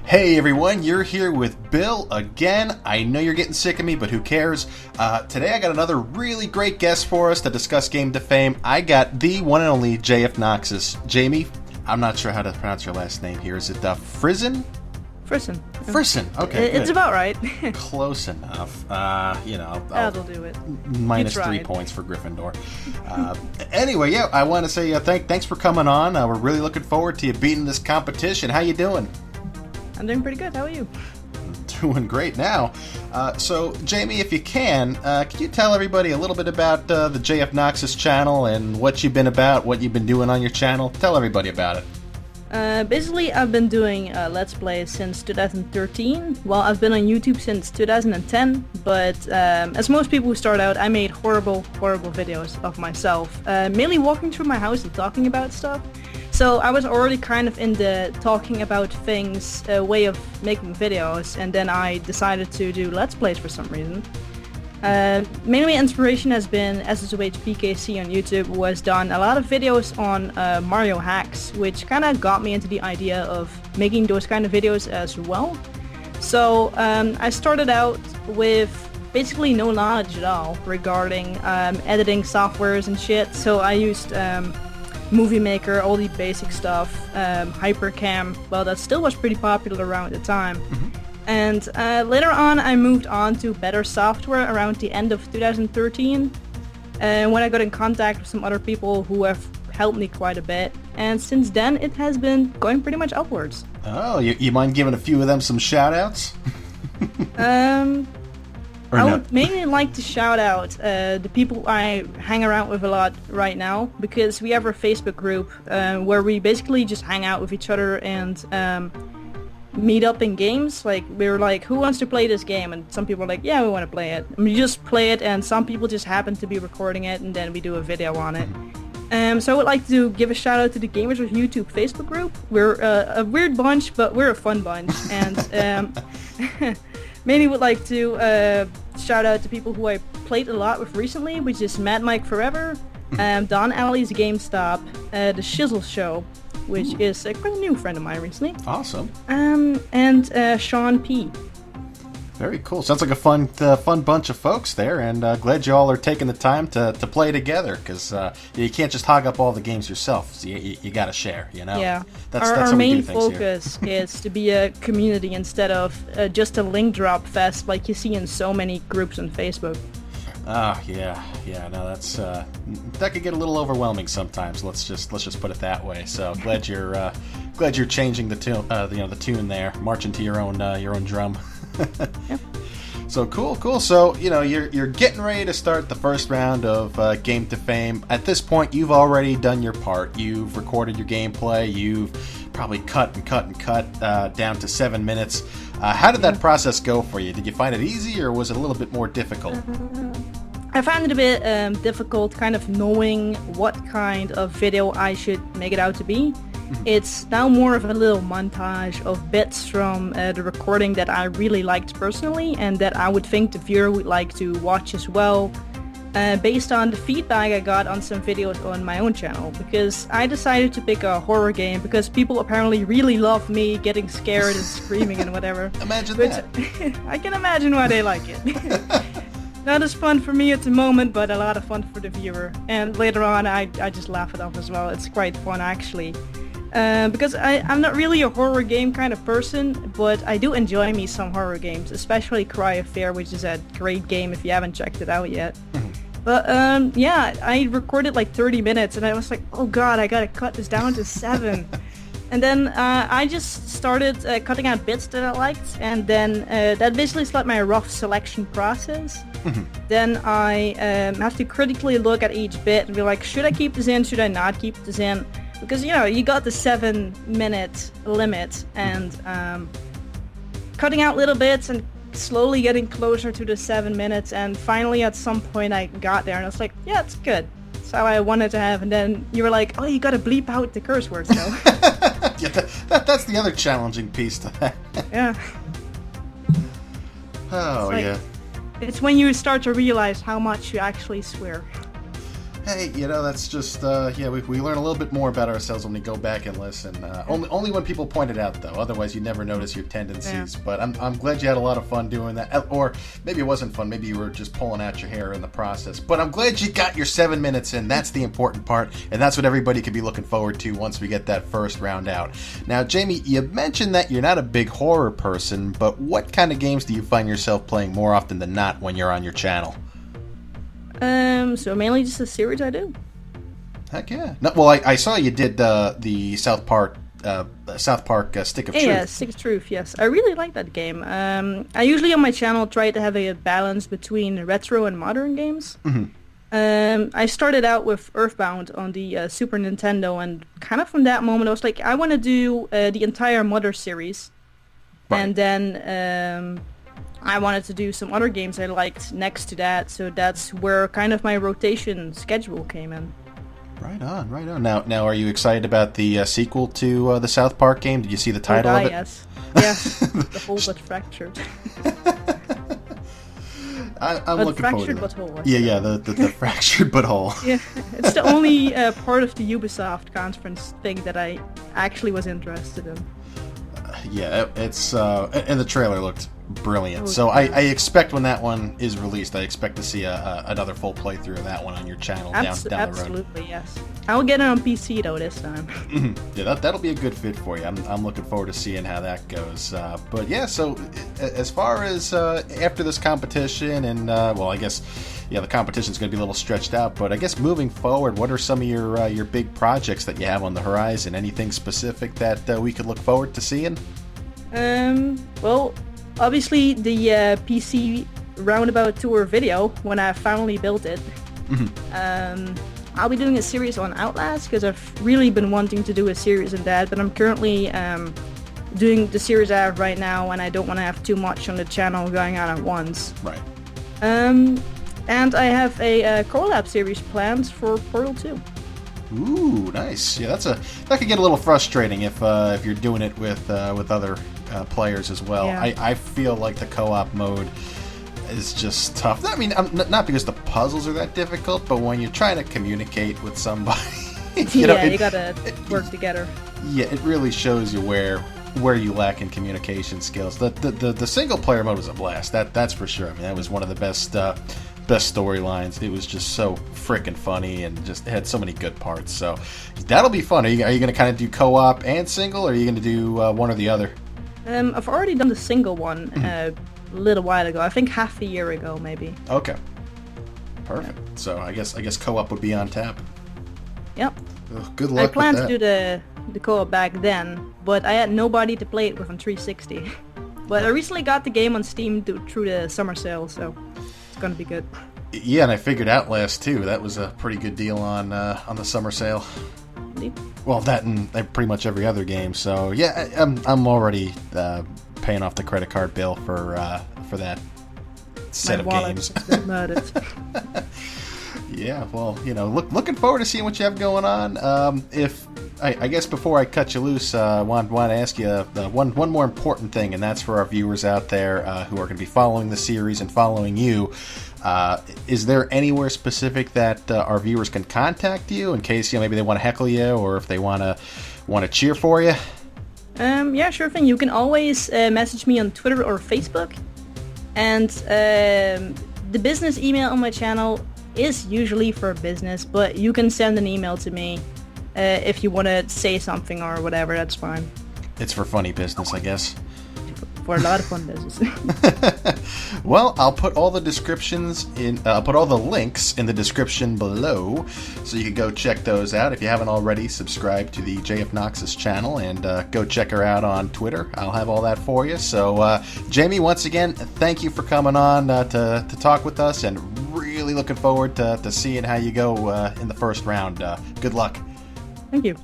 Hey everyone, you're here with Bill again. I know you're getting sick of me, but who cares? Today I got another really great guest for us to discuss Game to Fame. I got the one and only Jfnoxus. Jamie, I'm not sure how to pronounce your last name here. Is it Frizen? Frison. Frison, okay. It's good. about right. Close enough. That'll do it. Minus 3 points for Gryffindor. Anyway, yeah, I want to say thanks for coming on. We're really looking forward to you beating this competition. How you doing? I'm doing pretty good. How are you? Doing great now. So, Jamie, if you can you tell everybody a little bit about the Jfnoxus channel and what you've been about, what you've been doing on your channel? Tell everybody about it. Basically, I've been doing Let's Plays since 2013. Well, I've been on YouTube since 2010, but as most people who start out, I made horrible videos of myself, mainly walking through my house and talking about stuff. So I was already kind of in the talking about things way of making videos, and then I decided to do Let's Plays for some reason. Mainly inspiration has been SSOHPKC on YouTube, who has done a lot of videos on Mario hacks, which kind of got me into the idea of making those kind of videos as well. So I started out with basically no knowledge at all regarding editing softwares and shit, so I used Movie Maker, all the basic stuff, Hypercam, well, that still was pretty popular around the time. Mm-hmm. And later on I moved on to better software around the end of 2013, when I got in contact with some other people who have helped me quite a bit, and since then it has been going pretty much upwards. Oh, you mind giving a few of them some shout-outs? I would mainly like to shout out the people I hang around with a lot right now, because we have our Facebook group where we basically just hang out with each other and meet up in games. Like, we were like, who wants to play this game? And some people are like, yeah, we want to play it. And we just play it, and some people just happen to be recording it, and then we do a video on it. So I would like to give a shout out to the Gamers of YouTube Facebook group. We're a weird bunch, but we're a fun bunch. And mainly would like to shout out to people who I played a lot with recently, which is Mad Mike Forever, Don Alley's GameStop, The Shizzle Show, which is quite a new friend of mine recently. Awesome. And Sean P. Very cool. Sounds like a fun bunch of folks there, and glad you all are taking the time to play together, because you can't just hog up all the games yourself. So you got to share, you know? Yeah. That's our how we main do things focus is to be a community instead of just a link drop fest like you see in so many groups on Facebook. Oh, yeah, no, that's that could get a little overwhelming sometimes. Let's just put it that way. So glad you're changing the tune, the tune there, marching to your own drum. Yep. So cool. So you're getting ready to start the first round of Game to Fame. At this point, you've already done your part. You've recorded your gameplay. You've probably cut down to 7 minutes. How did that process go for you? Did you find it easy, or was it a little bit more difficult? I found it a bit difficult kind of knowing what kind of video I should make it out to be. It's now more of a little montage of bits from the recording that I really liked personally, and that I would think the viewer would like to watch as well, based on the feedback I got on some videos on my own channel, because I decided to pick a horror game because people apparently really love me getting scared and screaming and whatever. Imagine that. I can imagine why they like it. Not as fun for me at the moment, but a lot of fun for the viewer. And later on I just laugh it off as well. It's quite fun actually. Because I'm not really a horror game kind of person, but I do enjoy me some horror games, especially Cry of Fear, which is a great game if you haven't checked it out yet. But yeah, I recorded like 30 minutes and I was like, oh god, I gotta cut this down to 7. And then I just started cutting out bits that I liked, and then that basically started my rough selection process. Then I have to critically look at each bit and be like, should I keep this in, should I not keep this in? Because, you got the 7-minute limit, and cutting out little bits and slowly getting closer to the 7 minutes, and finally at some point I got there and I was like, yeah, it's good. That's how I wanted to have, and then you were like, oh, you gotta bleep out the curse words though. Yeah, that's the other challenging piece to that. Yeah. Oh, yeah. It's when you start to realize how much you actually swear. Hey, that's just, we learn a little bit more about ourselves when we go back and listen. Only when people point it out, though. Otherwise, you never notice your tendencies. Yeah. But I'm glad you had a lot of fun doing that. Or maybe it wasn't fun. Maybe you were just pulling out your hair in the process. But I'm glad you got your 7 minutes in. That's the important part. And that's what everybody could be looking forward to once we get that first round out. Now, Jamie, you mentioned that you're not a big horror person, but what kind of games do you find yourself playing more often than not when you're on your channel? So mainly just a series I do. Heck yeah. No, well, I saw you did the South Park Stick of Truth. Yeah, Stick of Truth, yes. I really like that game. I usually on my channel try to have a balance between retro and modern games. Mm-hmm. I started out with Earthbound on the Super Nintendo, and kind of from that moment I was like, I want to do the entire Mother series. Right. And then I wanted to do some other games I liked next to that, so that's where kind of my rotation schedule came in. Right on, right on. Now, are you excited about the sequel to the South Park game? Did you see the title of it? Yes. The whole but fractured. I'm looking forward to that. Butthole. Yeah, the fractured butthole. Yeah, it's the only part of the Ubisoft conference thing that I actually was interested in. It's and the trailer looked brilliant. So I expect when that one is released, I expect to see another full playthrough of that one on your channel down the road. Absolutely, yes. I'll get it on PC though this time. Yeah, that'll be a good fit for you. I'm looking forward to seeing how that goes. But yeah, so as far as after this competition, and I guess the competition's going to be a little stretched out. But I guess moving forward, what are some of your big projects that you have on the horizon? Anything specific that we could look forward to seeing? Well, obviously the PC roundabout tour video when I finally built it. Mm-hmm. I'll be doing a series on Outlast because I've really been wanting to do a series on that, but I'm currently doing the series I have right now, and I don't want to have too much on the channel going on at once. Right. And I have a collab series planned for Portal 2. Ooh, nice. Yeah, that could get a little frustrating if you're doing it with other players as well. Yeah. I feel like the co-op mode is just tough. I mean, not because the puzzles are that difficult, but when you're trying to communicate with somebody, you gotta work together. Yeah, it really shows you where you lack in communication skills. The single player mode was a blast. That's for sure. I mean, that was one of the best storylines. It was just so frickin' funny and just had so many good parts. So that'll be fun. Are you going to kind of do co-op and single, or are you going to do one or the other? I've already done the single one a little while ago. I think half a year ago, maybe. Okay. Perfect. Yeah. So I guess co-op would be on tap. Yep. Oh, good luck. I planned to do the co-op back then, but I had nobody to play it with on 360. But I recently got the game on Steam through the summer sale, so it's gonna be good. Yeah, and I figured Outlast too. That was a pretty good deal on the summer sale. Indeed. Well, that and pretty much every other game. So yeah, I'm already paying off the credit card bill for that set of games. Yeah, well, looking forward to seeing what you have going on. I guess before I cut you loose, I want to ask you one more important thing, and that's for our viewers out there who are going to be following the series and following you. Is there anywhere specific that our viewers can contact you in case maybe they want to heckle you, or if they want to cheer for you? Yeah, sure thing. You can always message me on Twitter or Facebook, and the business email on my channel is usually for business, but you can send an email to me if you want to say something or whatever. That's fine. It's for funny business, I guess. For a lot of fun business. Well, I'll put all the links in the description below, so you can go check those out. If you haven't already, subscribe to the Jfnoxus channel and go check her out on Twitter. I'll have all that for you. So, Jamie, once again, thank you for coming on to talk with us, and really looking forward to seeing how you go in the first round. Good luck. Thank you.